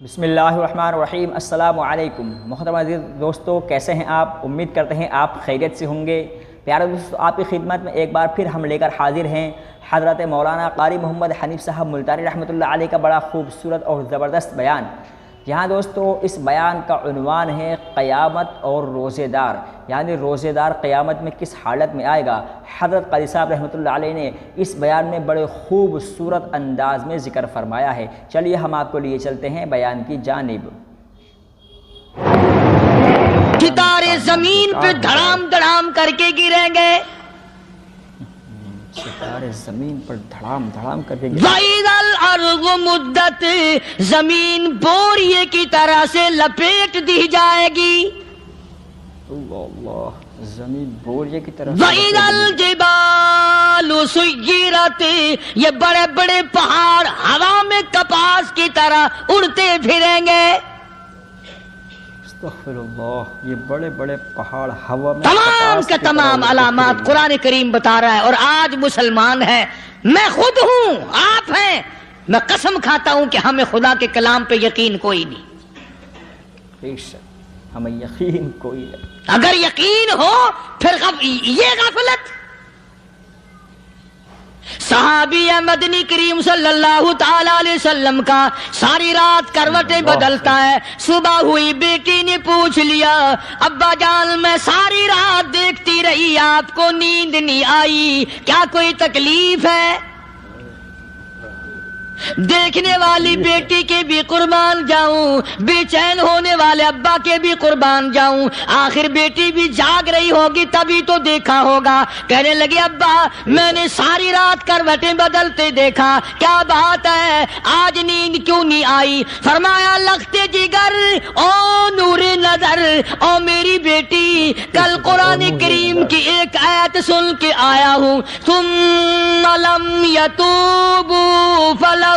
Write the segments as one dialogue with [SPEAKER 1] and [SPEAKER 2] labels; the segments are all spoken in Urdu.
[SPEAKER 1] بسم اللہ الرحمن الرحیم۔ السلام علیکم محترم عزیز دوستو، کیسے ہیں آپ؟ امید کرتے ہیں آپ خیریت سے ہوں گے۔ پیارے دوستو، آپ کی خدمت میں ایک بار پھر ہم لے کر حاضر ہیں حضرت مولانا قاری محمد حنیف صاحب ملتانی رحمۃ اللہ علیہ کا بڑا خوبصورت اور زبردست بیان۔ یہاں دوستو اس بیان کا عنوان ہے قیامت اور روزے دار، یعنی روزے دار قیامت میں کس حالت میں آئے گا۔ حضرت قاری صاحب رحمۃ اللہ علیہ نے اس بیان میں بڑے خوبصورت انداز میں ذکر فرمایا ہے۔ چلیے ہم آپ کو لیے چلتے ہیں بیان کی جانب۔
[SPEAKER 2] ستارے زمین پہ دھڑام دھڑام کر کے گریں گے،
[SPEAKER 1] ستارے زمین پر دھڑام دھڑام کر کے
[SPEAKER 2] وَإِذَا الْأَرْضُ مُدَّتْ، زمین بوریے کی طرح سے لپیٹ دی جائے گی۔
[SPEAKER 1] اللہ، زمین بوریے کی طرح۔
[SPEAKER 2] وَإِذَا الْجِبَالُ سُيِّرَتْ، یہ بڑے بڑے پہاڑ ہوا میں کپاس کی طرح اڑتے پھریں گے۔
[SPEAKER 1] استغفر اللہ، یہ بڑے بڑے پہاڑ ہوا میں
[SPEAKER 2] تمام کا تمام علامات قرآن کریم بتا رہا ہے۔ اور آج مسلمان ہے، میں خود ہوں، آپ ہیں، میں قسم کھاتا ہوں کہ ہمیں خدا کے کلام پہ یقین کوئی نہیں۔
[SPEAKER 1] بے شک ہمیں یقین کوئی نہیں۔
[SPEAKER 2] اگر یقین ہو پھر یہ غفلت۔ صحابی مدنی کریم صلی اللہ تعالی علیہ وسلم کا ساری رات کروٹیں بدلتا ہے۔ صبح ہوئی بیٹی نے پوچھ لیا، ابا جان میں ساری رات دیکھتی رہی، آپ کو نیند نہیں آئی، کیا کوئی تکلیف ہے؟ دیکھنے والی بیٹی کے بھی قربان جاؤں، بے چین ہونے والے ابا کے بھی قربان جاؤں۔ آخر بیٹی بھی جاگ رہی ہوگی تبھی تو دیکھا ہوگا۔ کہنے لگے ابا میں نے ساری رات کروٹیں بدلتے دیکھا، کیا بات ہے، آج نیند کیوں نہیں آئی؟ فرمایا لختے جگر او نور نظر، او میری بیٹی کل قرآن کریم کی ایک آیت سن کے آیا ہوں، ثم لم یتوبوا فلہم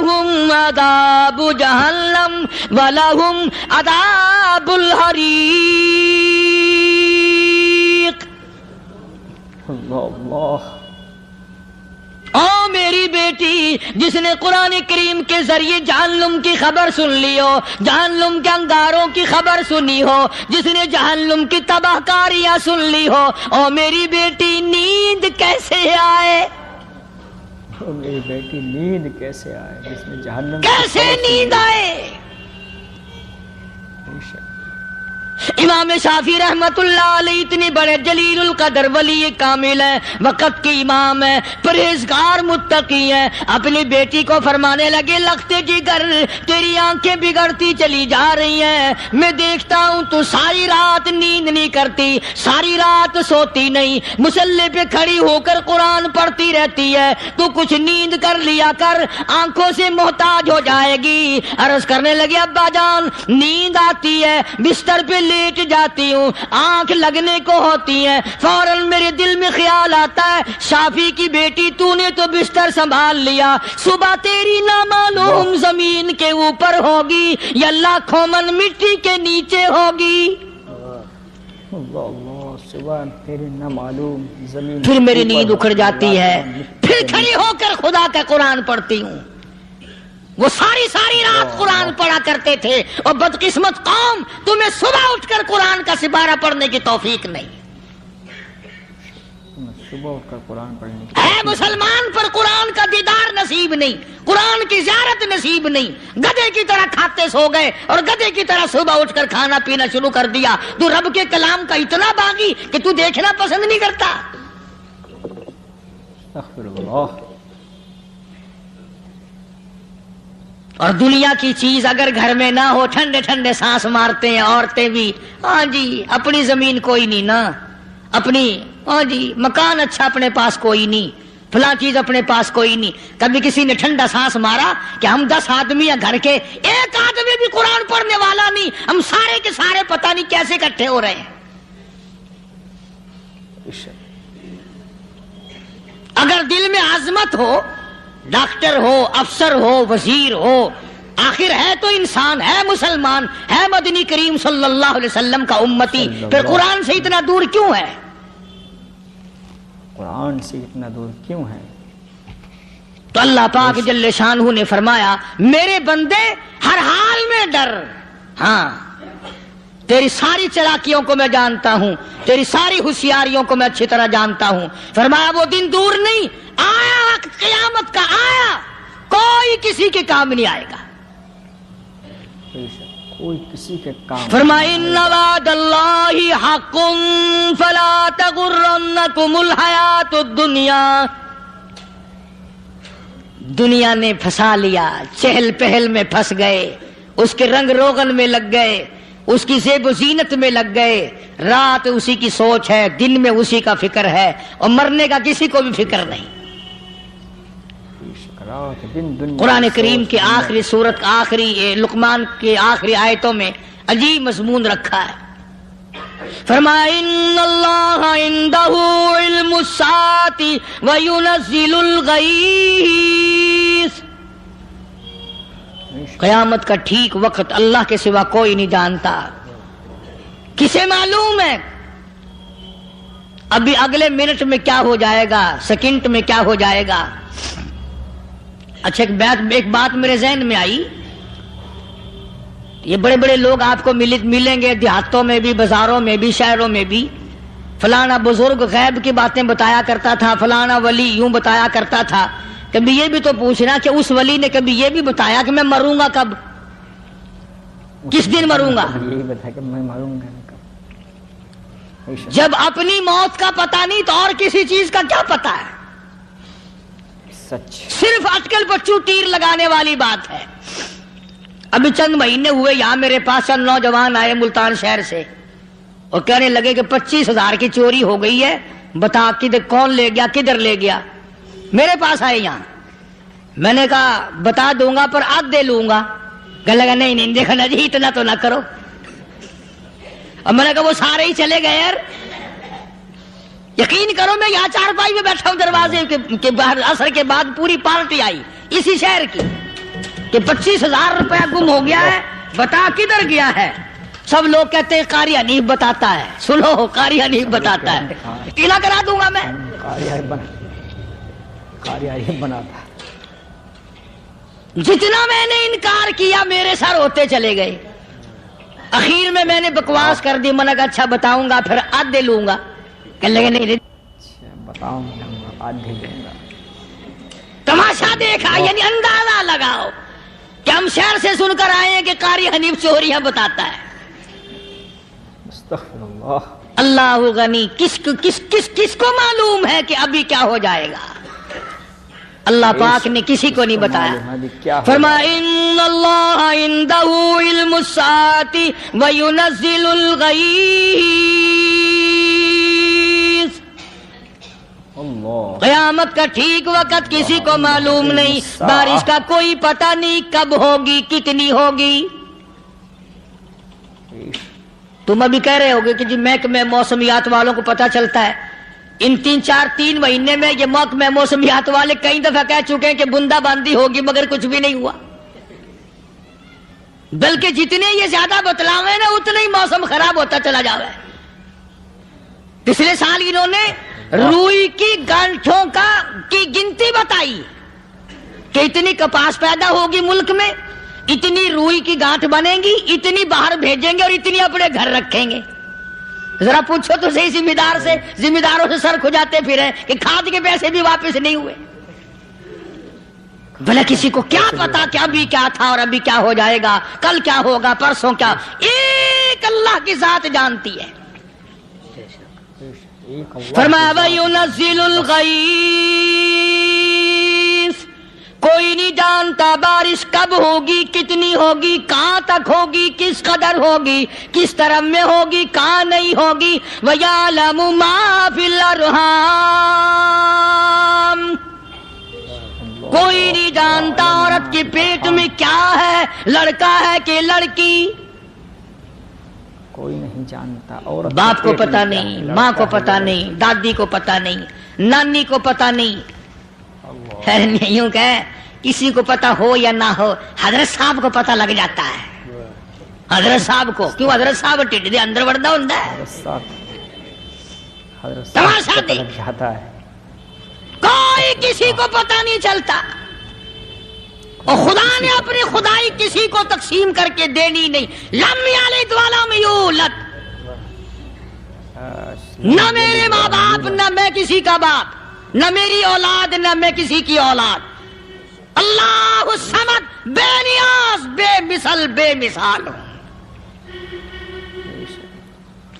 [SPEAKER 2] عذاب جہنم ولہم عذاب الحریق۔
[SPEAKER 1] اللہ،
[SPEAKER 2] او میری بیٹی جس نے قرآن کریم کے ذریعے جہنم کی خبر سن لی ہو، جہنم کے انگاروں کی خبر سنی ہو، جس نے جہنم کی تباہ کاریاں سن لی ہو، او میری بیٹی نیند کیسے آئے؟
[SPEAKER 1] میری بیٹی نیند کیسے آئے جس میں جہنم
[SPEAKER 2] کیسے نیند آئے؟ امام شافعی رحمت اللہ علیہ اتنے بڑے جلیل القدر ولی کامل ہے، وقت کے امام ہے، پرہیزگار متقی ہے، اپنی بیٹی کو فرمانے لگے لختے جگر تیری آنکھیں بگڑتی چلی جا رہی ہیں، میں دیکھتا ہوں تو ساری رات نیند نہیں کرتی، ساری رات سوتی نہیں، مصلی پہ کھڑی ہو کر قرآن پڑھتی رہتی ہے، تو کچھ نیند کر لیا کر، آنکھوں سے محتاج ہو جائے گی۔ عرض کرنے لگے ابا جان نیند آتی ہے، بستر پہ لیٹ جاتی ہوں، آنکھ لگنے کو ہوتی ہے، فوراً میرے دل میں خیال آتا ہے شافی کی بیٹی تو نے تو بستر سنبھال لیا، صبح تیری نامعلوم زمین کے اوپر ہوگی یا لاکھوں من مٹی کے نیچے ہوگی۔
[SPEAKER 1] اللہ، صبح تیری نامعلوم زمین،
[SPEAKER 2] پھر میری نیند اکھڑ جاتی ہے، پھر کھڑی ہو کر خدا کا قرآن پڑھتی ہوں۔ وہ ساری رات قرآن پڑھا کرتے تھے، اور بدقسمت قوم تمہیں صبح اٹھ کر قرآن کا سپارہ پڑھنے کی توفیق نہیں
[SPEAKER 1] صبح اٹھ کر قرآن پڑھنے کی
[SPEAKER 2] ہے۔ مسلمان پر قرآن کا دیدار نصیب نہیں، قرآن کی زیارت نصیب نہیں، گدھے کی طرح کھاتے سو گئے اور گدھے کی طرح صبح اٹھ کر کھانا پینا شروع کر دیا۔ تو رب کے کلام کا اتنا باغی کہ تو دیکھنا پسند نہیں کرتا۔
[SPEAKER 1] استغفر اللہ۔
[SPEAKER 2] اور دنیا کی چیز اگر گھر میں نہ ہو، ٹھنڈے ٹھنڈے سانس مارتے ہیں عورتیں بھی، ہاں جی اپنی زمین کوئی نہیں نا، اپنی ہاں جی مکان اچھا اپنے پاس کوئی نہیں، فلاں چیز اپنے پاس کوئی نہیں۔ کبھی کسی نے ٹھنڈا سانس مارا کہ ہم 10 آدمی ہیں گھر کے، ایک آدمی بھی قرآن پڑھنے والا نہیں، ہم سارے کے سارے پتہ نہیں کیسے اکٹھے ہو رہے ہیں۔ اگر دل میں عظمت ہو، ڈاکٹر ہو، افسر ہو، وزیر ہو، آخر ہے تو انسان، ہے مسلمان، ہے مدنی کریم صلی اللہ علیہ وسلم کا امتی، پھر قرآن سے اتنا دور کیوں ہے؟
[SPEAKER 1] قرآن سے اتنا دور کیوں ہے؟
[SPEAKER 2] تو اللہ پاک جل شانہ نے فرمایا میرے بندے ہر حال میں ڈر، ہاں تیری ساری چلاکیوں کو میں جانتا ہوں، تیری ساری ہوشیاریوں کو میں اچھی طرح جانتا ہوں۔ فرمایا وہ دن دور نہیں، آیا وقت قیامت کا، آیا، کوئی کسی کے کام نہیں آئے گا۔
[SPEAKER 1] کوئی کسی کے کام۔
[SPEAKER 2] فرمایا ان وعد اللہ حق فلا تغرنکم الحیات الدنیا، دنیا نے پھنسا لیا، چہل پہل میں پھنس گئے، اس کے رنگ روغن میں لگ گئے، اس کی زیب و زینت میں لگ گئے، رات اسی کی سوچ ہے، دن میں اسی کا فکر ہے، اور مرنے کا کسی کو بھی فکر نہیں۔ قرآن کریم کے آخری سورت آخری لقمان کے آخری آیتوں میں عجیب مضمون رکھا ہے۔ فرمایا ان اللہ عندہ علم الساعۃ وینزل الغیث، قیامت کا ٹھیک وقت اللہ کے سوا کوئی نہیں جانتا۔ کسے معلوم ہے ابھی اگلے منٹ میں کیا ہو جائے گا، سیکنڈ میں کیا ہو جائے گا۔ اچھا ایک بات میرے ذہن میں آئی، یہ بڑے بڑے لوگ آپ کو ملیں گے دیہاتوں میں بھی، بازاروں میں بھی، شہروں میں بھی، فلانا بزرگ غیب کی باتیں بتایا کرتا تھا، فلانا ولی یوں بتایا کرتا تھا۔ کبھی یہ بھی تو پوچھنا کہ اس ولی نے کبھی یہ بھی بتایا کہ میں مروں گا کب، کس دن مروں گا؟
[SPEAKER 1] یہی بتایا کہ میں مروں گا کب۔
[SPEAKER 2] جب اپنی موت کا پتہ نہیں تو اور کسی چیز کا کیا پتہ ہے؟
[SPEAKER 1] سچ،
[SPEAKER 2] صرف اٹکل پچو تیر لگانے والی بات ہے۔ ابھی چند مہینے ہوئے یہاں میرے پاس چند نوجوان آئے ملتان شہر سے اور کہنے لگے کہ 25,000 کی چوری ہو گئی ہے، بتا کدھر کون لے گیا، کدھر لے گیا۔ میرے پاس آئے یہاں، میں نے کہا بتا دوں گا پر آدھے لوں گا۔ کہنے لگا نہیں نہیں دیکھنا جی اتنا تو نہ کرو۔ اور میں نے کہا وہ سارے ہی چلے گئے یار، یقین کرو میں یہاں چارپائی میں بیٹھا ہوں دروازے کے باہر، عصر کے بعد پوری پارٹی آئی اسی شہر کی کہ 25,000 روپیہ گم ہو گیا ہے، بتا کدھر گیا ہے۔ سب لوگ کہتے ہیں قاری حنیف بتاتا ہے، سنو قاری حنیف بتاتا ہے، قلعہ کرا دوں گا میں۔
[SPEAKER 1] قاری بناتا،
[SPEAKER 2] جتنا میں نے انکار کیا میرے سر ہوتے چلے گئے۔ اخیر میں نے بکواس کر دی، میں نے کہا اچھا بتاؤں گا پھر آدھے لوں گا۔ کہنے لگے نہیں
[SPEAKER 1] بتاؤں گا آدھے لوں گا۔
[SPEAKER 2] تماشا دیکھا، یعنی اندازہ لگاؤ کہ ہم شہر سے سن کر آئے ہیں کہ قاری حنیف چوریاں بتاتا ہے۔
[SPEAKER 1] استغفر اللہ۔
[SPEAKER 2] اللہ غنی، کس کو معلوم ہے کہ ابھی کیا ہو جائے گا؟ اللہ پاک نے کسی کو نہیں بتایا۔ فرمایا ان اللہ عندہ علم الساعۃ وینزل الغیث، قیامت کا ٹھیک وقت کسی کو معلوم نہیں، بارش کا کوئی پتہ نہیں کب ہوگی، کتنی ہوگی۔ تم ابھی کہہ رہے ہوگے کہ جی محکمہ موسمیات والوں کو پتہ چلتا ہے۔ ان 3 مہینے میں یہ محکمہ موسمیات والے کئی دفعہ کہہ چکے ہیں کہ بندہ باندی ہوگی، مگر کچھ بھی نہیں ہوا۔ بلکہ جتنے یہ زیادہ بتلاوے نا اتنا ہی موسم خراب ہوتا چلا جا رہا ہے۔ پچھلے سال انہوں نے روئی کی گانٹھوں کی گنتی بتائی کہ اتنی کپاس پیدا ہوگی ملک میں، اتنی روئی کی گانٹھ بنے گی، اتنی باہر بھیجیں گے اور اتنی اپنے گھر رکھیں گے۔ ذرا پوچھو تو صحیح ذمہ داروں سے سر کھجاتے پھرے کہ کھاد کے پیسے بھی واپس نہیں ہوئے۔ بھلا کسی کو کیا پتا کہ ابھی کیا تھا اور ابھی کیا ہو جائے گا، کل کیا ہوگا، پرسوں کیا، ایک اللہ کی ذات جانتی ہے۔ فرمایا وَيُنَزِّلُ الْغَيْثَ، کوئی نہیں جانتا بارش کب ہوگی، کتنی ہوگی، کہاں تک ہوگی، کس قدر ہوگی، کس طرح میں ہوگی، کہاں نہیں ہوگی۔ وَيَعْلَمُ مَا فِي الْأَرْحَامِ، کوئی نہیں جانتا عورت کے پیٹ میں کیا ہے، لڑکا ہے کہ لڑکی،
[SPEAKER 1] کوئی نہیں جانتا۔ اور
[SPEAKER 2] باپ کو پتہ نہیں، ماں کو پتہ نہیں، دادی کو پتہ نہیں، نانی کو پتہ نہیں۔ یوں کہ کسی کو پتہ ہو یا نہ ہو، حضرت صاحب کو پتہ لگ جاتا ہے۔ حضرت صاحب کو کیوں؟ حضرت صاحب ٹھڈ دے اندر وڑدا ہوندا ہے۔ تماشا
[SPEAKER 1] لگ جاتا ہے۔
[SPEAKER 2] کوئی کسی کو پتہ نہیں چلتا۔ اور خدا نے اپنی خدائی کسی کو تقسیم کر کے دینی نہیں. لم یلد ولم یولد. نہ میرے ماں باپ، نہ میں کسی کا باپ، نہ میری اولاد، نہ میں کسی کی اولاد. اللہ الصمد، بے نیاز، بے مثل، بے مثال ہوں.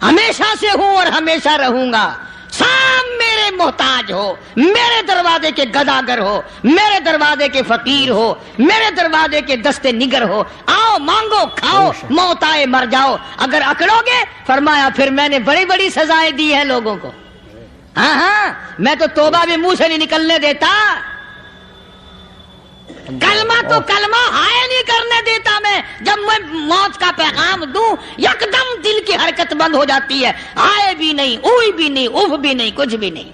[SPEAKER 2] ہمیشہ سے ہوں اور ہمیشہ رہوں گا. سام میرے محتاج ہو، میرے دروازے کے گداگر ہو، میرے دروازے کے فقیر ہو، میرے دروازے کے دستے نگر ہو. آؤ مانگو کھاؤ، موت آئے مر جاؤ. اگر اکڑو گے فرمایا پھر میں نے بڑی بڑی سزائیں دی ہیں لوگوں کو. ہاں ہاں، میں تو توبہ بھی منہ سے نہیں نکلنے دیتا. کلمہ تو کلمہ ہائے نہیں کرنے دیتا میں. جب میں موت کا پیغام دوں یکدم دل کی حرکت بند ہو جاتی ہے. آئے بھی نہیں، اوئی بھی نہیں، اف بھی نہیں، کچھ بھی نہیں.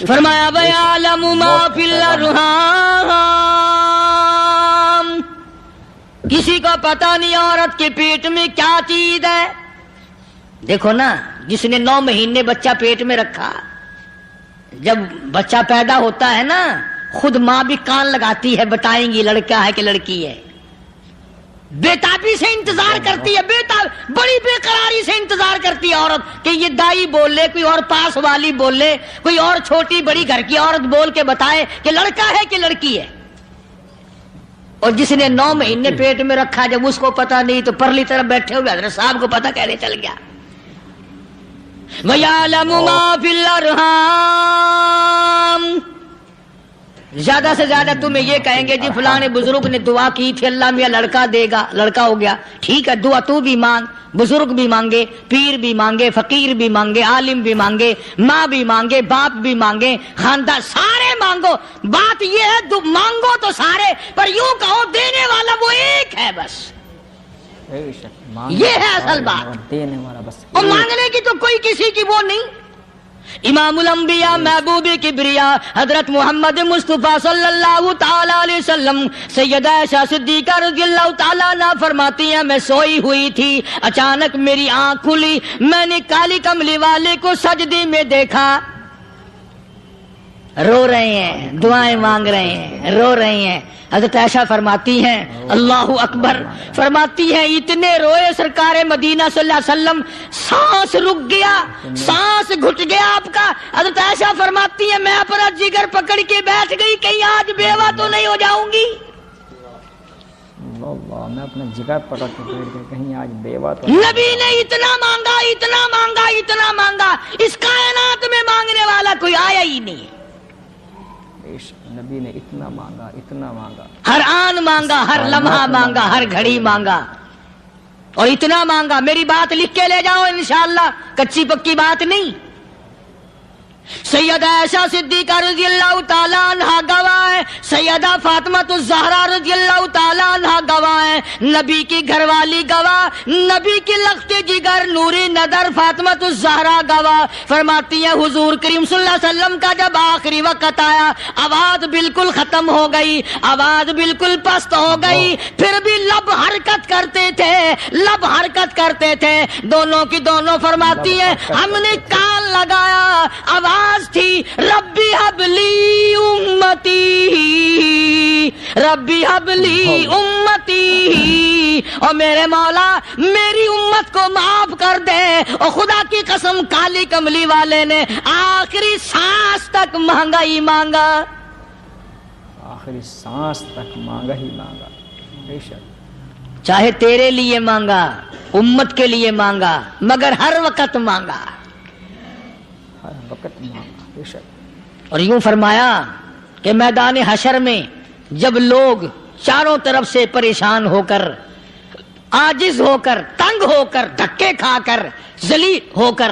[SPEAKER 2] فرمایا وَيَعْلَمُ مَا فِي الْأَرْحَامِ. کسی کو پتہ نہیں عورت کے پیٹ میں کیا چیز ہے. دیکھو نا، جس نے 9 مہینے بچہ پیٹ میں رکھا، جب بچہ پیدا ہوتا ہے نا خود ماں بھی کان لگاتی ہے، بتائیں گی لڑکا ہے کہ لڑکی ہے. بےتابی سے انتظار کرتی ہے، بڑی بے قراری سے انتظار کرتی ہے عورت کہ یہ دائی بول لے، کوئی اور پاس والی بول لے، کوئی اور چھوٹی بڑی گھر کی عورت بول کے بتائے کہ لڑکا ہے کہ لڑکی ہے. اور جس نے 9 مہینے پیٹ میں رکھا جب اس کو پتا نہیں تو پرلی طرف بیٹھے ہوئے حضرت صاحب کو پتا کیسے چل گیا. وَيَعْلَمُ مَا فِي الْأَرْحَامِ. زیادہ سے زیادہ تمہیں یہ کہیں گے جی فلاں بزرگ نے دعا کی تھی اللہ میاں لڑکا دے گا، لڑکا ہو گیا. ٹھیک ہے، دعا تو بھی مانگ، بزرگ بھی مانگے، پیر بھی مانگے، فقیر بھی مانگے، عالم بھی مانگے، ماں بھی مانگے، باپ بھی مانگے، خاندان سارے مانگو. بات یہ ہے مانگو تو سارے، پر یوں کہو دینے والا وہ ایک ہے بس. یہ ہے اصل بات. اور مانگنے کی تو کوئی کسی کی وہ نہیں. امام الانبیاء محبوب کبریا حضرت محمد مصطفیٰ صلی اللہ تعالی علیہ وسلم سیدہ عائشہ صدیقہ رضی اللہ تعالیٰ عنہا فرماتی ہیں میں سوئی ہوئی تھی، اچانک میری آنکھ کھلی، میں نے کالی کملی والے کو سجدے میں دیکھا. رو رہے ہیں، دعائیں مانگ رہے ہیں، رو رہے ہیں. حضرت عائشہ فرماتی ہیں اللہ اکبر، فرماتی ہیں اتنے روئے سرکار مدینہ صلی اللہ علیہ وسلم، سانس رک گیا، سانس گھٹ گیا آپ کا. حضرت عائشہ فرماتی ہیں میں اپنا جگر پکڑ کے بیٹھ گئی، کہیں آج بیوہ تو نہیں ہو جاؤں گی.
[SPEAKER 1] میں اپنا جگر پکڑ کے بیٹھ گئی، کہیں آج بیوہ تو.
[SPEAKER 2] نبی نے اتنا مانگا، اتنا مانگا، اتنا مانگا، اس کائنات میں مانگنے والا کوئی آیا ہی نہیں.
[SPEAKER 1] نبی نے اتنا مانگا، اتنا مانگا،
[SPEAKER 2] ہر آن مانگا، ہر لمحہ مانگا، ہر گھڑی مانگا، اور اتنا مانگا. میری بات لکھ کے لے جاؤ انشاءاللہ، کچی پکی بات نہیں. سیدہ عائشہ صدیقہ رضی اللہ تعالیٰ عنہا گواہ ہے، سیدہ فاطمہ الزہرا رضی اللہ تعالیٰ عنہا گواہ ہے، نبی کی گھر والی گواہ، نبی کی لخت جگر نوری نظر فاطمہ الزہرا گواہ. فرماتی ہے حضور کریم صلی اللہ علیہ وسلم کا جب آخری وقت آیا، آواز بالکل ختم ہو گئی، آواز بالکل پست ہو گئی، پھر بھی لب حرکت کرتے تھے، لب حرکت کرتے تھے، دونوں کی دونوں. فرماتی ہے ہم نے کان لگایا، آواز تھی ربی حبلی امتی، ربی حبلی امتی، اور میرے مولا میری امت کو معاف کر دے. اور خدا کی قسم کالی کملی والے نے آخری سانس تک مانگا ہی مانگا،
[SPEAKER 1] آخری سانس تک مانگا ہی مانگا. بے شک
[SPEAKER 2] چاہے تیرے لیے مانگا، امت کے لیے مانگا، مگر ہر وقت مانگا،
[SPEAKER 1] ہر وقت مانگا. بے شک.
[SPEAKER 2] اور یوں فرمایا کہ میدان حشر میں جب لوگ چاروں طرف سے پریشان ہو کر، عاجز ہو کر، تنگ ہو کر، دھکے کھا کر، ذلیل ہو کر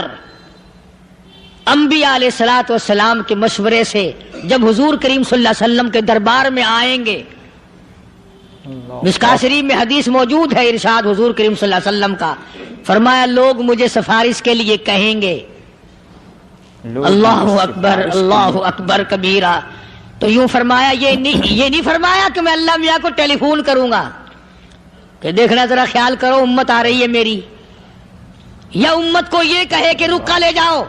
[SPEAKER 2] انبیاء علیہ الصلوۃ والسلام کے مشورے سے جب حضور کریم صلی اللہ علیہ وسلم کے دربار میں آئیں گے، مشکاۃ شریف میں حدیث موجود ہے، ارشاد حضور کریم صلی اللہ علیہ وسلم کا، فرمایا لوگ مجھے سفارش کے لیے کہیں گے اللہ اکبر، اللہ اکبر کبیرہ. تو یوں فرمایا یہ نہیں فرمایا کہ میں اللہ میاں کو ٹیلی فون کروں گا کہ دیکھنا ذرا خیال کرو امت آ رہی ہے میری، یا امت کو یہ کہے کہ رکا لے جاؤ.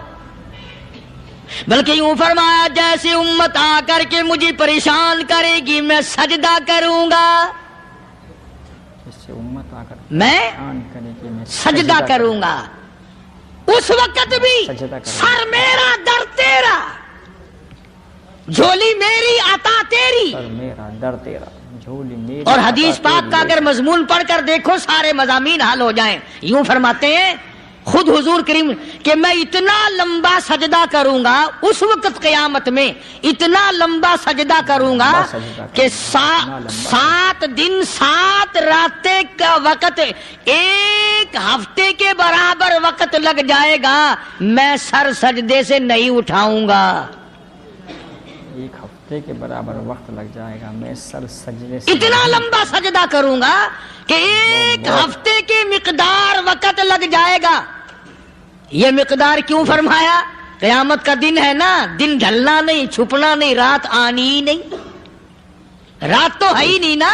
[SPEAKER 2] بلکہ یوں فرمایا جیسے امت آ کر کے مجھے پریشان کرے گی میں سجدہ کروں گا، میں سجدہ کروں گا، اس وقت بھی سر میرا در تیرا، جھولی میری عطا تیری۔ اور حدیث پاک کا اگر مضمون پڑھ کر دیکھو سارے مضامین حل ہو جائیں۔ یوں فرماتے ہیں خود حضور کریم کہ میں اتنا لمبا سجدہ کروں گا اس وقت قیامت میں، اتنا لمبا سجدہ کروں گا کہ 7 دن 7 راتیں کا وقت 1 ہفتے کے برابر وقت لگ جائے گا، میں سر سجدے سے نہیں اٹھاؤں گا۔
[SPEAKER 1] 1 ہفتے کے برابر وقت لگ جائے گا، میں سر سجدے سے
[SPEAKER 2] اتنا لمبا سجدہ کروں گا کہ 1 ہفتے کے مقدار وقت لگ جائے گا۔ یہ مقدار کیوں فرمایا؟ قیامت کا دن ہے نا، دن ڈھلنا نہیں، چھپنا نہیں، رات آنی ہی نہیں، رات تو ہے ہی نہیں نا،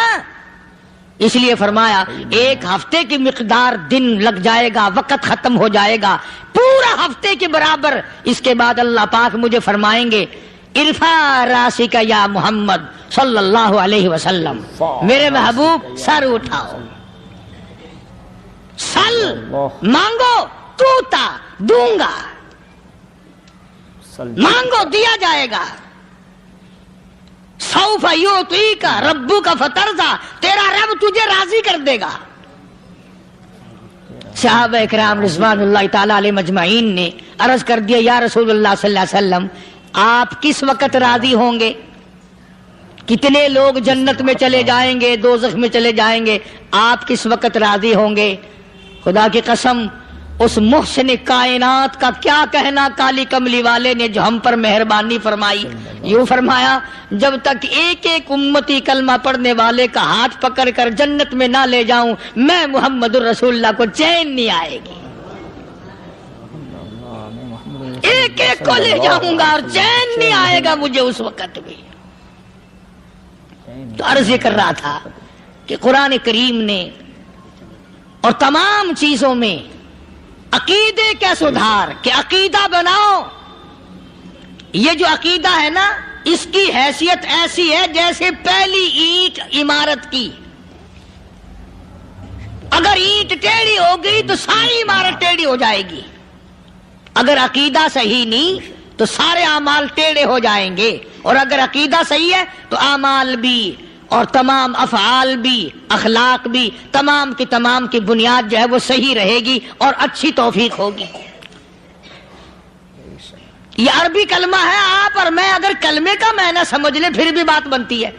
[SPEAKER 2] اس لیے فرمایا 1 ہفتے کی مقدار دن لگ جائے گا، وقت ختم ہو جائے گا پورا ہفتے کے برابر۔ اس کے بعد اللہ پاک مجھے فرمائیں گے ارفع راسک یا محمد صلی اللہ علیہ وسلم، میرے محبوب سر اٹھاؤ، سل مانگو توتا دوں گا، مانگو دیا جائے گا، سوف یعطیک ربک فترضی، تیرا رب تجھے راضی کر دے گا۔ صحابہ اکرام رضوان اللہ تعالی علیہ مجمعین نے عرض کر دیا یا رسول اللہ صلی اللہ علیہ وسلم آپ کس وقت راضی ہوں گے؟ کتنے لوگ جنت میں چلے جائیں گے، دوزخ میں چلے جائیں گے، آپ کس وقت راضی ہوں گے؟ خدا کی قسم اس محسن کائنات کا کیا کہنا کالی کملی والے نے جو ہم پر مہربانی فرمائی۔ یوں فرمایا جب تک ایک ایک امتی کلمہ پڑھنے والے کا ہاتھ پکڑ کر جنت میں نہ لے جاؤں میں محمد الرسول اللہ کو چین نہیں آئے گی، ایک ایک کو لے جاؤں گا اور چین نہیں آئے گا مجھے اس وقت بھی۔ تو عرض یہ کر رہا تھا کہ قرآن کریم نے اور تمام چیزوں میں عقیدے کا سدھار کہ عقیدہ بناؤ، یہ جو عقیدہ ہے نا اس کی حیثیت ایسی ہے جیسے پہلی اینٹ عمارت کی، اگر اینٹ ٹیڑھی ہو گئی تو ساری عمارت ٹیڑھی ہو جائے گی، اگر عقیدہ صحیح نہیں تو سارے اعمال ٹیڑھے ہو جائیں گے، اور اگر عقیدہ صحیح ہے تو اعمال بھی اور تمام افعال بھی اخلاق بھی تمام کی بنیاد جو ہے وہ صحیح رہے گی اور اچھی توفیق ہوگی۔ یہ عربی کلمہ ہے، آپ اور میں اگر کلمے کا معنی سمجھ لیں پھر بھی بات بنتی ہے،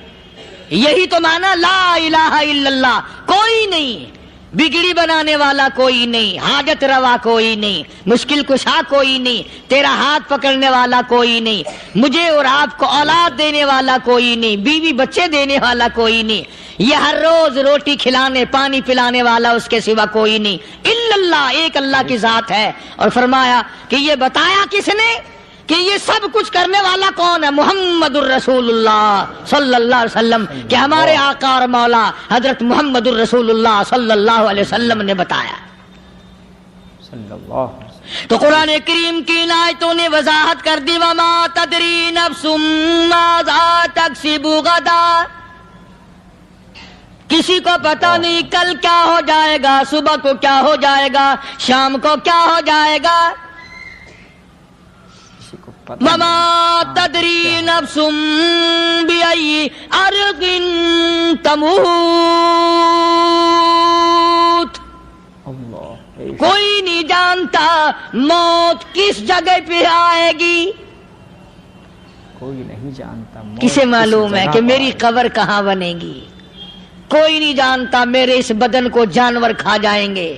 [SPEAKER 2] یہی تو معنی لا الہ الا اللہ، کوئی نہیں بگڑی بنانے والا، کوئی نہیں حاجت روا، کوئی نہیں مشکل کشا، کوئی نہیں تیرا ہاتھ پکڑنے والا، کوئی نہیں مجھے اور آپ کو اولاد دینے والا، کوئی نہیں بیوی بچے دینے والا، کوئی نہیں یہ ہر روز روٹی کھلانے پانی پلانے والا اس کے سوا کوئی نہیں، الا اللہ، ایک اللہ کی ذات ہے۔ اور فرمایا کہ یہ بتایا کس نے کہ یہ سب کچھ کرنے والا کون ہے؟ محمد الرسول اللہ صلی اللہ علیہ وسلم، کہ ہمارے آقا اور مولا حضرت محمد الرسول اللہ صلی اللہ علیہ وسلم نے بتایا۔ تو قرآن کریم کی آیتوں نے وضاحت کر دی وما تدری نفس ماذا تکسب غدا، کسی کو پتہ نہیں کل کیا ہو جائے گا، صبح کو کیا ہو جائے گا، شام کو کیا ہو جائے گا۔ وما تدری نفس بأي أرض تموت، کوئی نہیں جانتا موت کس جگہ پہ آئے گی،
[SPEAKER 1] کوئی نہیں جانتا
[SPEAKER 2] کسے معلوم ہے کہ میری قبر کہاں بنے گی، کوئی نہیں جانتا میرے اس بدن کو جانور کھا جائیں گے،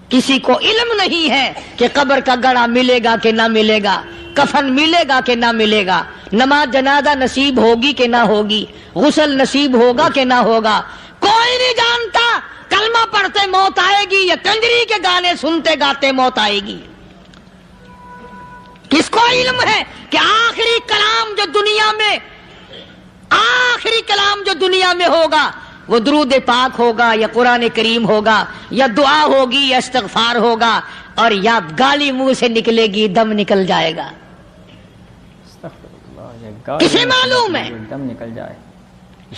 [SPEAKER 2] کسی کو علم نہیں ہے کہ قبر کا گڑھا ملے گا کہ نہ ملے گا، کفن ملے گا کہ نہ ملے گا، نماز جنازہ نصیب ہوگی کہ نہ ہوگی، غسل نصیب ہوگا کہ نہ ہوگا، کوئی نہیں جانتا کلمہ پڑھتے موت آئے گی یا کنجری کے گانے سنتے گاتے موت آئے گی۔ کس کو علم ہے کہ آخری کلام جو دنیا میں ہوگا وہ درود پاک ہوگا یا قرآن کریم ہوگا یا دعا ہوگی یا استغفار ہوگا، اور یا گالی منہ سے نکلے گی دم نکل جائے گا۔ کسے معلوم ہے؟
[SPEAKER 1] دم نکل جائے.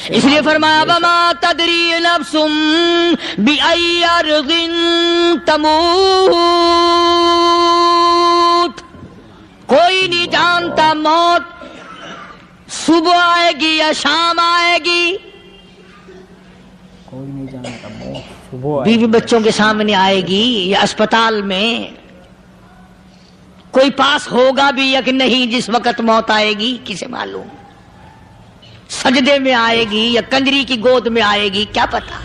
[SPEAKER 2] اس لیے فرمایا وما تدری نفس بأی ارض تموت، کوئی نہیں جانتا موت صبح آئے گی یا شام آئے گی.
[SPEAKER 1] کوئی نہیں جانتا موت صبح آئے
[SPEAKER 2] بیوی بچوں کے سامنے آئے گی یا اسپتال میں، کوئی پاس ہوگا بھی یا کہ نہیں جس وقت موت آئے گی کسے معلوم. سجدے میں آئے گی یا کنجری کی گود میں آئے گی کیا پتا،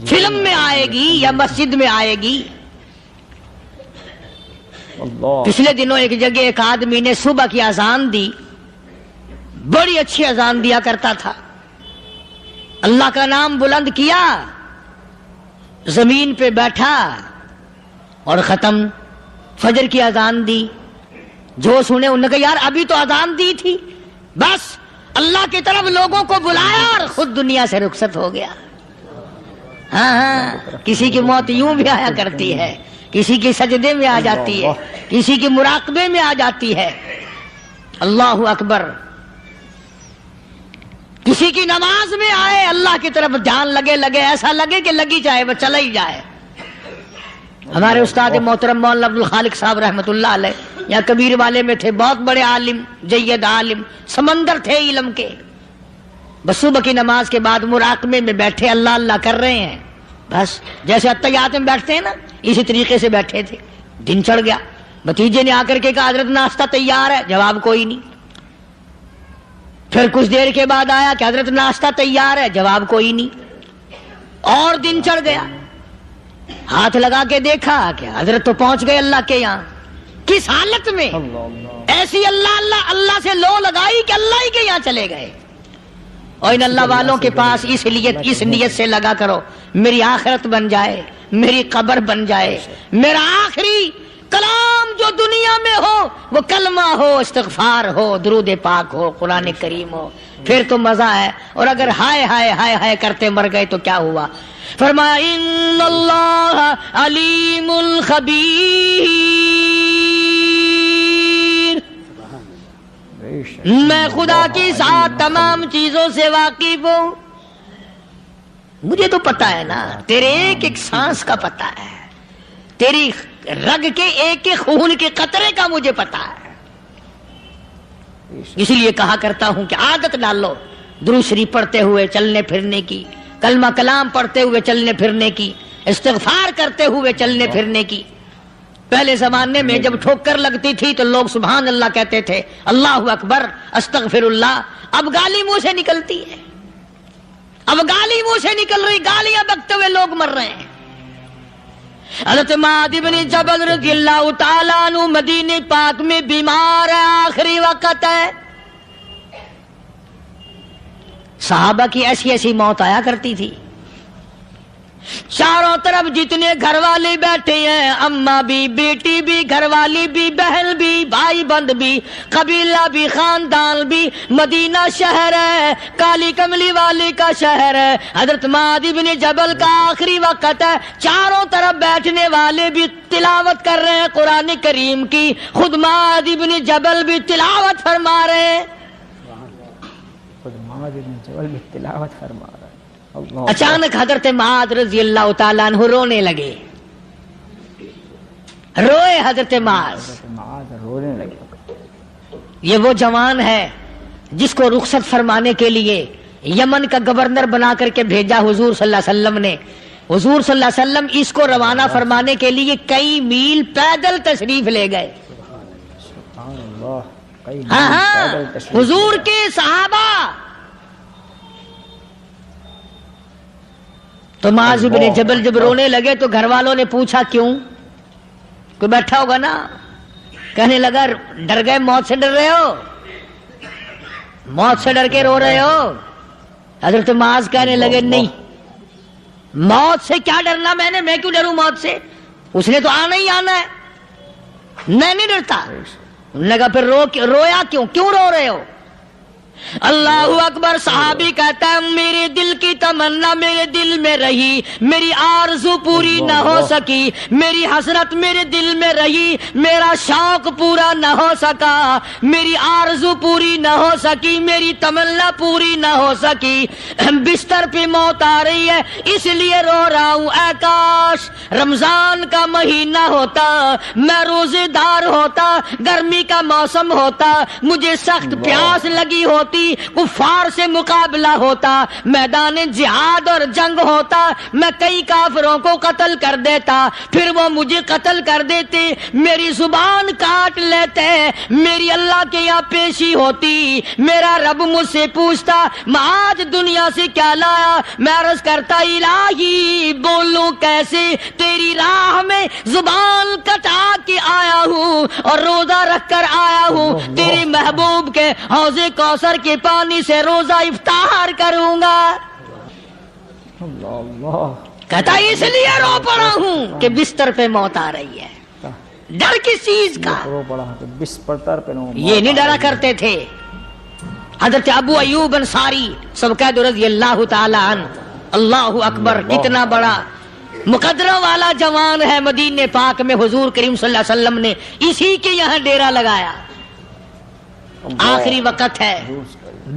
[SPEAKER 2] فلم میں آئے گی یا مسجد میں آئے گی.
[SPEAKER 1] اللہ.
[SPEAKER 2] پچھلے دنوں ایک جگہ ایک آدمی نے صبح کی اذان دی، بڑی اچھی اذان دیا کرتا تھا، اللہ کا نام بلند کیا، زمین پہ بیٹھا اور ختم. فجر کی اذان دی، جو سنے انہوں نے کہا یار ابھی تو اذان دی تھی. بس اللہ کی طرف لوگوں کو بلایا اور خود دنیا سے رخصت ہو گیا. ہاں کسی کی موت یوں بھی آیا کرتی ہے، کسی کی سجدے میں آ جاتی ہے، کسی کی مراقبے میں آ جاتی ہے. اللہ اکبر. کسی کی نماز میں آئے، اللہ کی طرف دھیان لگے ایسا لگے کہ لگی جائے وہ چلا ہی جائے. ہمارے استاد محترم مولانا عبد الخالق صاحب رحمۃ اللہ علیہ یہاں کبیر والے میں تھے، بہت بڑے عالم، جید عالم، سمندر تھے علم کے. بس صبح کی نماز کے بعد مراقبے میں بیٹھے اللہ اللہ کر رہے ہیں، بس جیسے اتحیات میں بیٹھتے ہیں نا اسی طریقے سے بیٹھے تھے. دن چڑھ گیا، بھتیجے نے آ کر کے کہا حضرت ناشتہ تیار ہے، جواب کوئی نہیں. پھر کچھ دیر کے بعد آیا کہ حضرت ناشتہ تیار ہے، جواب کوئی نہیں. اور دن چڑھ گیا، ہاتھ لگا کے دیکھا کہ حضرت تو پہنچ گئے اللہ کے یہاں. کس حالت میں؟ ایسی اللہ اللہ اللہ سے لو لگائی کہ اللہ ہی کے یہاں چلے گئے. اور ان اللہ والوں کے پاس اس نیت سے لگا کرو میری آخرت بن جائے، میری قبر بن جائے، میرا آخری کلام جو دنیا میں ہو وہ کلمہ ہو، استغفار ہو، درود پاک ہو، قرآن کریم ہو، پھر تو مزہ ہے. اور اگر ہائے ہائے ہائے ہائے کرتے مر گئے تو کیا ہوا؟ فرمایا ان اللہ علیم خبیر، میں خدا کی ساتھ تمام چیزوں سے واقف ہوں. مجھے تو پتا ہے نا، تیرے ایک ایک سانس کا پتا ہے، تیری رگ کے ایک ایک خون کے قطرے کا مجھے پتا ہے. اسی لیے کہا کرتا ہوں کہ عادت ڈال لو درود شریف پڑھتے ہوئے چلنے پھرنے کی، کلمہ کلام پڑھتے ہوئے چلنے پھرنے کی، استغفار کرتے ہوئے چلنے پھرنے کی. پہلے زمانے میں جب ٹھوکر لگتی تھی تو لوگ سبحان اللہ کہتے تھے، اللہ اکبر، استغفر اللہ. اب گالی منہ سے نکلتی ہے، اب گالی منہ سے نکل رہی، گالیاں بکتے ہوئے لوگ مر رہے ہیں. حضرت معاذ بن جبل رضی اللہ تعالیٰ عنہ مدینہ پاک میں بیمار ہے، آخری وقت ہے. صحابہ کی ایسی ایسی موت آیا کرتی تھی. چاروں طرف جتنے گھر والے بیٹھے ہیں، اماں بھی، بیٹی بھی، گھر والی بھی، بہن بھی، بھائی بند بھی، قبیلہ بھی، خاندان بھی. مدینہ شہر ہے، کالی کملی والے کا شہر ہے. حضرت معاذ بن جبل کا آخری وقت ہے. چاروں طرف بیٹھنے والے بھی تلاوت کر رہے ہیں قرآن کریم کی، خود معاذ بن جبل بھی تلاوت فرما رہے ہیں.
[SPEAKER 1] تلاوت فرما رہا ہے.
[SPEAKER 2] اچانک حضرت معاذ رضی اللہ تعالیٰ عنہ رونے لگے، روئے حضرت معاذ
[SPEAKER 1] رونے لگے.
[SPEAKER 2] یہ وہ جوان ہے جس کو رخصت فرمانے کے لیے یمن کا گورنر بنا کر کے بھیجا حضور صلی اللہ علیہ وسلم نے. حضور صلی اللہ علیہ وسلم اس کو روانہ فرمانے کے لیے کئی میل پیدل تشریف لے گئے. ہاں حضور کے صحابہ. تو معاذ بن جبل جب رونے لگے تو گھر والوں نے پوچھا کیوں؟ کوئی بیٹھا ہوگا نا. کہنے لگا ڈر گئے، موت سے ڈر رہے ہو، موت سے ڈر کے رو رہے ہو. حضرت معاذ کہنے لگے نہیں، موت سے کیا ڈرنا، میں کیوں ڈروں موت سے، اس نے تو آنا ہی آنا ہے، میں نہیں ڈرتا. انہوں نے کہا پھر رویا کیوں رو رہے ہو؟ اللہ اکبر. صحابی کہتا ہے میرے دل کی تمنا میرے دل میں رہی، میری آرزو پوری نہ ہو سکی، میری حسرت میرے دل میں رہی، میرا شوق پورا نہ ہو سکا، میری آرزو پوری نہ ہو سکی، میری تمنا پوری نہ ہو سکی، بستر پہ موت آ رہی ہے اس لیے رو رہا ہوں۔ اے کاش رمضان کا مہینہ ہوتا، میں روزے دار ہوتا، گرمی کا موسم ہوتا، مجھے سخت پیاس لگی ہوتی، کفار سے مقابلہ ہوتا، میدان جہاد اور جنگ ہوتا، میں کئی کافروں کو قتل کر دیتا، پھر وہ مجھے قتل کر دیتے، میری زبان کاٹ لیتے، میری اللہ کے یہاں پیشی ہوتی، میرا رب مجھ سے پوچھتا میں آج دنیا سے کیا لایا، میں عرض کرتا الہی بولوں کیسے، تیری راہ میں زبان کٹا کے آیا ہوں اور روزہ رکھ کر آیا ہوں، تیرے محبوب کے حوض کوثر کے پانی سے روزہ افطار کروں گا۔ کہتا اس لیے رو پڑا ہوں کہ بستر پہ موت آ رہی ہے۔ ڈر کس چیز کا؟ یہ نہیں ڈرا کرتے تھے۔ حضرت ابو ایوب انصاری سب قید رضی اللہ تعالی عنہ، اللہ اکبر، کتنا بڑا مقدرہ والا جوان ہے، مدینے پاک میں حضور کریم صلی اللہ علیہ وسلم نے اسی کے یہاں ڈیرا لگایا، آخری وقت ہے،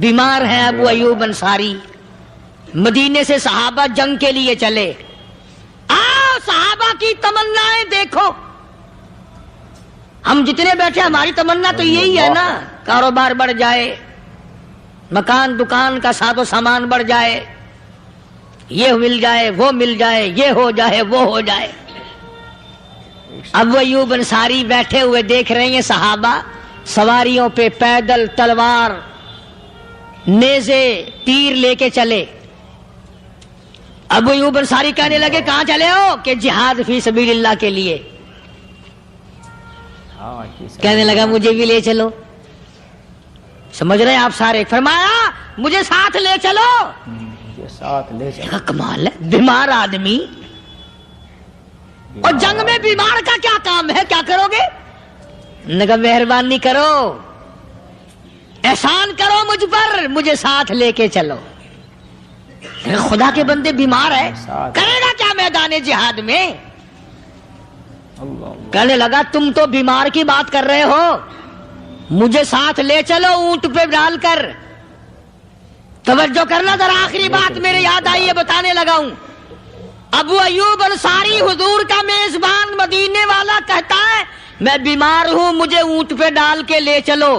[SPEAKER 2] بیمار ہیں ابو ایوب انصاری، مدینے سے صحابہ جنگ کے لیے چلے۔ آؤ صحابہ کی تمنائیں دیکھو، ہم جتنے بیٹھے ہماری تمنا تو یہی ہے نا، کاروبار بڑھ جائے، مکان دکان کا ساز و سامان بڑھ جائے، یہ مل جائے وہ مل جائے، یہ ہو جائے وہ ہو جائے۔ ابو ایوب انصاری بیٹھے ہوئے دیکھ رہے ہیں صحابہ سواریوں پہ پیدل، تلوار، نیزے، تیر لے کے چلے۔ ابو ایوب انصاری کہنے لگے کہاں چلے ہو؟ کہ جہاد فی سبیل اللہ کے لیے۔ کہنے لگا مجھے بھی لے چلو۔ سمجھ رہے ہیں آپ سارے؟ فرمایا مجھے ساتھ لے چلو۔
[SPEAKER 1] ساتھ لے چلو،
[SPEAKER 2] کمال ہے، بیمار آدمی، اور جنگ میں بیمار کا کیا کام ہے، کیا کرو گے؟ نے کہا مہربانی کرو، احسان کرو مجھ پر، مجھے ساتھ لے کے چلو۔ خدا کے بندے بیمار ہے، کرے گا کیا میدان جہاد میں؟ کہنے لگا تم تو بیمار کی بات کر رہے ہو، مجھے ساتھ لے چلو اونٹ پہ ڈال کر۔ توجہ کرنا ذرا، آخری بات میرے یاد آئی ہے، بتانے لگا ہوں۔ ابو ایوب انصاری حضور کا میزبان مدینے والا کہتا ہے میں بیمار ہوں، مجھے اونٹ پہ ڈال کے لے چلو،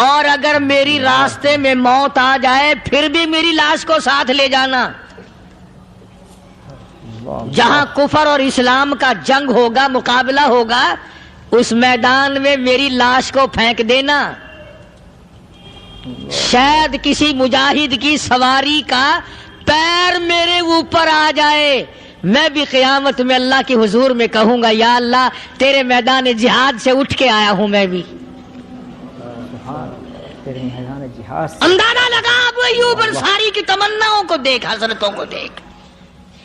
[SPEAKER 2] اور اگر میری راستے میں موت آ جائے پھر بھی میری لاش کو ساتھ لے جانا۔ جہاں کفر اور اسلام کا جنگ ہوگا، مقابلہ ہوگا، اس میدان میں میری لاش کو پھینک دینا۔ شاید کسی مجاہد کی سواری کا پیر میرے اوپر آ جائے، میں بھی قیامت میں اللہ کے حضور میں کہوں گا یا اللہ تیرے میدان جہاد سے اٹھ کے آیا ہوں میں بھی۔ اندازہ لگا ابو ایوب انصاری کی تمناؤں کو دیکھ، حسرتوں کو دیکھ،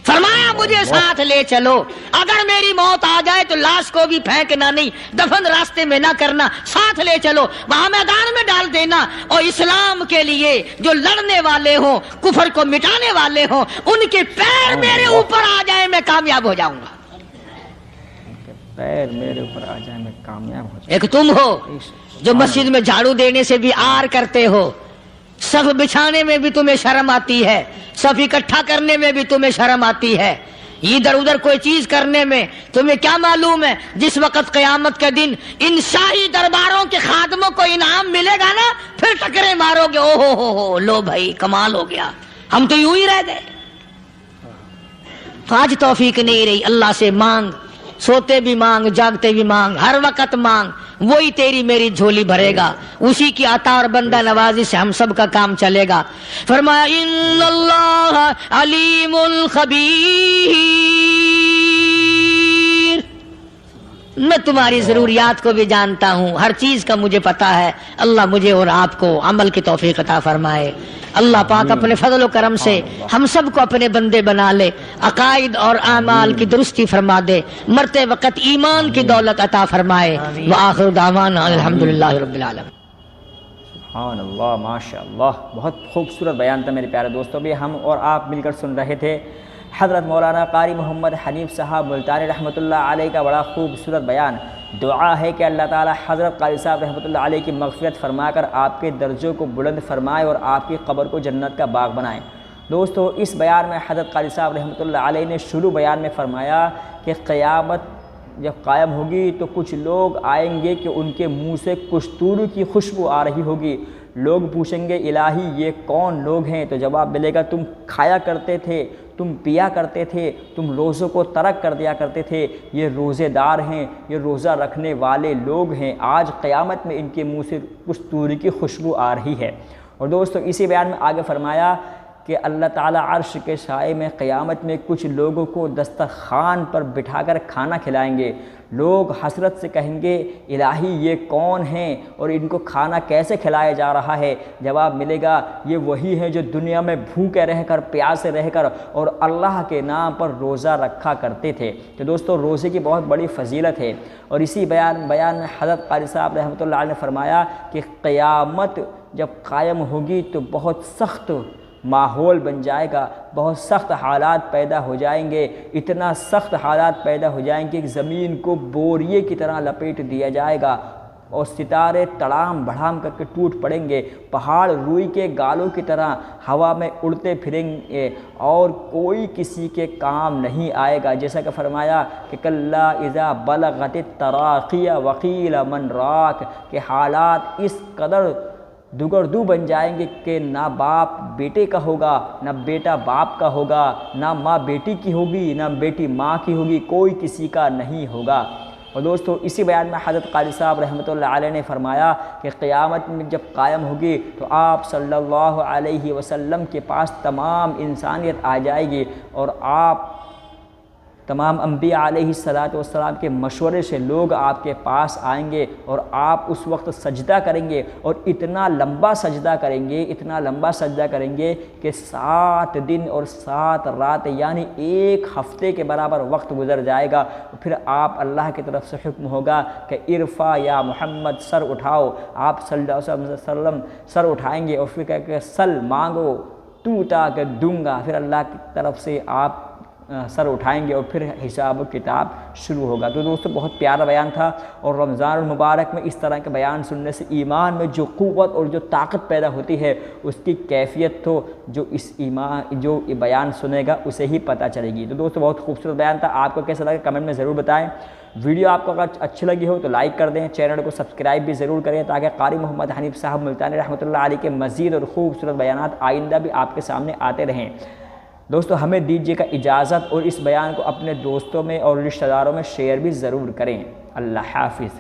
[SPEAKER 2] فرمایا مجھے ساتھ لے چلو، اگر میری موت آ جائے تو لاش کو بھی پھینکنا نہیں، دفن راستے میں نہ کرنا، ساتھ لے چلو، وہاں میدان میں ڈال دینا، اور اسلام کے لیے جو لڑنے والے ہوں، کفر کو مٹانے والے ہوں، ان کے پیر میرے اوپر آ جائے میں کامیاب ہو جاؤں گا۔
[SPEAKER 1] پیر میرے اوپر آ جائے میں کامیاب ہو جاؤں۔
[SPEAKER 2] ایک تم ہو جو مسجد میں جھاڑو دینے سے بھی آر کرتے ہو، صف بچھانے میں بھی تمہیں شرم آتی ہے، صف اکٹھا کرنے میں بھی تمہیں شرم آتی ہے، ادھر ادھر کوئی چیز کرنے میں تمہیں کیا معلوم ہے جس وقت قیامت کے دن ان شاہی درباروں کے خادموں کو انعام ملے گا نا، پھر ٹکرے مارو گے، او ہو لو بھائی کمال ہو گیا، ہم تو یوں ہی رہ گئے۔ آج توفیق نہیں رہی، اللہ سے مانگ، سوتے بھی مانگ، جاگتے بھی مانگ، ہر وقت مانگ، وہی تیری میری جھولی بھرے گا، اسی کی عطا اور بندہ نوازی سے ہم سب کا کام چلے گا۔ فرمایا ان اللہ علیم خبیر، میں تمہاری ضروریات کو بھی جانتا ہوں، ہر چیز کا مجھے پتا ہے۔ اللہ مجھے اور آپ کو عمل کی توفیق عطا فرمائے۔ اللہ پاک اپنے فضل و کرم سے ہم سب کو اپنے بندے بنا لے، عقائد اور اعمال کی درستی فرما دے، مرتے وقت ایمان کی دولت عطا فرمائے۔ وآخر دعوانا الحمدللہ رب العالمین۔
[SPEAKER 1] سبحان اللہ، ماشاء اللہ، بہت خوبصورت بیان تھا میرے پیارے دوستوں۔ بھی ہم اور آپ مل کر سن رہے تھے حضرت مولانا قاری محمد حنیف صاحب ملتانی رحمۃ اللہ علیہ کا بڑا خوبصورت بیان۔ دعا ہے کہ اللہ تعالی حضرت قاری صاحب رحمۃ اللہ علیہ کی مغفرت فرما کر آپ کے درجوں کو بلند فرمائے اور آپ کی قبر کو جنت کا باغ بنائے۔ دوستو، اس بیان میں حضرت قاری صاحب رحمۃ اللہ علیہ نے شروع بیان میں فرمایا کہ قیامت جب قائم ہوگی تو کچھ لوگ آئیں گے کہ ان کے منہ سے کستوری کی خوشبو آ رہی ہوگی۔ لوگ پوچھیں گے الہی یہ کون لوگ ہیں؟ تو جواب ملے گا تم کھایا کرتے تھے، تم پیا کرتے تھے، تم روزوں کو ترک کر دیا کرتے تھے، یہ روزے دار ہیں، یہ روزہ رکھنے والے لوگ ہیں، آج قیامت میں ان کے منہ سے کستوری کی خوشبو آ رہی ہے۔ اور دوستو، اسی بیان میں آگے فرمایا کہ اللہ تعالیٰ عرش کے سائے میں قیامت میں کچھ لوگوں کو دسترخوان پر بٹھا کر کھانا کھلائیں گے۔ لوگ حسرت سے کہیں گے الہی یہ کون ہیں اور ان کو کھانا کیسے کھلایا جا رہا ہے؟ جواب ملے گا یہ وہی ہیں جو دنیا میں بھوکے رہ کر، پیاسے رہ کر اور اللہ کے نام پر روزہ رکھا کرتے تھے۔ تو دوستو، روزے کی بہت بڑی فضیلت ہے۔ اور اسی بیان میں حضرت قاری صاحب رحمۃ اللہ علیہ نے فرمایا کہ قیامت جب قائم ہوگی تو بہت سخت ماحول بن جائے گا، بہت سخت حالات پیدا ہو جائیں گے، اتنا سخت حالات پیدا ہو جائیں گے کہ زمین کو بوریے کی طرح لپیٹ دیا جائے گا اور ستارے تڑام بڑھام کر کے ٹوٹ پڑیں گے، پہاڑ روئی کے گالوں کی طرح ہوا میں اڑتے پھریں گے اور کوئی کسی کے کام نہیں آئے گا۔ جیسا کہ فرمایا کہ کلا اذا بلغت التراقی وقیل من راک، کہ حالات اس قدر دگردو بن جائیں گے کہ نہ باپ بیٹے کا ہوگا، نہ بیٹا باپ کا ہوگا، نہ ماں بیٹی کی ہوگی، نہ بیٹی ماں کی ہوگی، کوئی کسی کا نہیں ہوگا۔ اور دوستو، اسی بیان میں حضرت قاری صاحب رحمۃ اللہ علیہ نے فرمایا کہ قیامت میں جب قائم ہوگی تو آپ صلی اللہ علیہ وسلم کے پاس تمام انسانیت آ جائے گی اور آپ تمام انبیاء علیہ السلام کے مشورے سے لوگ آپ کے پاس آئیں گے اور آپ اس وقت سجدہ کریں گے اور اتنا لمبا سجدہ کریں گے، اتنا لمبا سجدہ کریں گے کہ 7 دن اور 7 رات یعنی 1 ہفتے کے برابر وقت گزر جائے گا۔ پھر آپ اللہ کی طرف سے حکم ہوگا کہ ارفع یا محمد، سر اٹھاؤ۔ آپ صلی اللہ علیہ وسلم سر اٹھائیں گے اور پھر کہہ کہ سل مانگو تو تا کہ دوں گا۔ پھر اللہ کی طرف سے آپ سر اٹھائیں گے اور پھر حساب و کتاب شروع ہوگا۔ تو دوستو، بہت پیارا بیان تھا اور رمضان المبارک میں اس طرح کے بیان سننے سے ایمان میں جو قوت اور جو طاقت پیدا ہوتی ہے اس کی کیفیت تو جو یہ بیان سنے گا اسے ہی پتہ چلے گی۔ تو دوستو، بہت خوبصورت بیان تھا۔ آپ کو کیسا لگا کمنٹ میں ضرور بتائیں۔ ویڈیو آپ کو اگر اچھی لگی ہو تو لائک کر دیں، چینل کو سبسکرائب بھی ضرور کریں تاکہ قاری محمد حنیف صاحب ملتانی رحمۃ اللہ علیہ کے مزید اور خوبصورت بیانات آئندہ بھی آپ کے سامنے آتے رہیں۔ دوستو، ہمیں دیجیے گا اجازت اور اس بیان کو اپنے دوستوں میں اور رشتہ داروں میں شیئر بھی ضرور کریں۔ اللہ حافظ۔